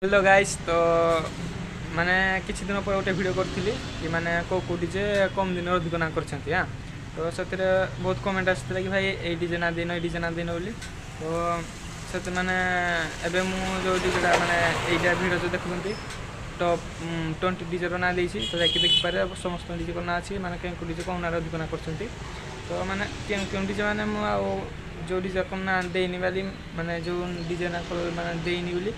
hello guys तो माने किछि दिन पर गोटे वीडियो करथिली कि माने को डीजे कम दिन अधिक ना करछंती हां तो सेतिर बहुत कमेंट आसथिला कि भाई ए डीजे ना दिन ए डीजे ना दिन बोली तो सेत माने एबे मु जो डीजेटा माने एइटा वीडियो जो देखुंती टॉप 20 डीजे ना देछि तो जाके देखि पारे समस्त डीजे को ना अछि माने केन डीजे कम ना अधिक ना करछंती तो माने केन डीजे माने मु आ जो डीजे को ना देनी वाली माने जो डीजे ना माने देनी बोली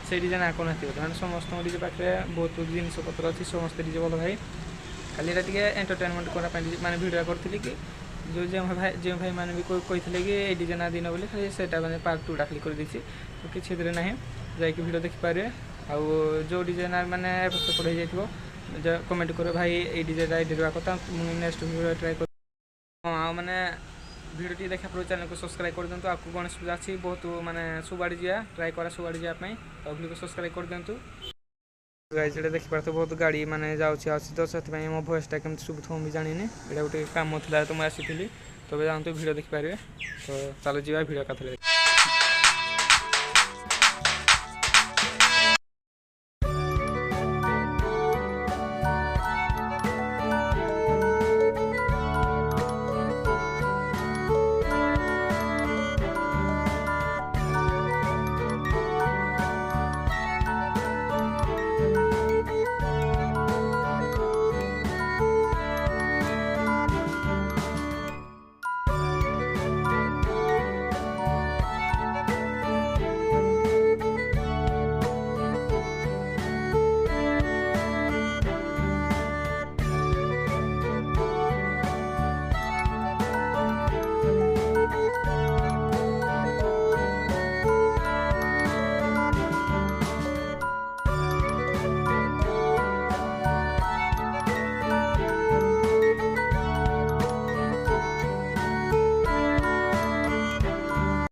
से डीजे ना कौन मैंने समस्त डीजे पाखे बहुत जिनस पत्र अच्छी समस्त डीजे भल भाई खाली टे एंटरटेनमेंट करने माने भिडियो करी कि जो भाई मैंने भी कही कि डीजे ना दिन बोली खाली से पार्ट 2 खाली कर देसी तो किसी ना जाकि भिडियो देखिपारे आउ जो डीजे ना माने पढ़ाई जाइए कमेंट कर भाई ये डीजेटा देखा कथा नेक्स्ट भिडियो ट्राए कर माने भिडियो देखा पर चैनल को सब्सक्राइब कर दिंतु आपको गणेश पूजा अच्छी बहुत माने सुबाड़ी जा ट्राए करा सुबाड़ी जावाई तो भिडियो को सब्सक्राइब कर दिंतु गाइस एटा देखि पारत बहुत गाड़ी माने जाउछि आछि तो सेति मो वॉइसटा केमति सुबुथो मी जानिनी एटा गोटे काम थिला तो मैं आसीथिली तो जानतु भिडियो देखि पारे तो चलो जीवा भिडियो कथले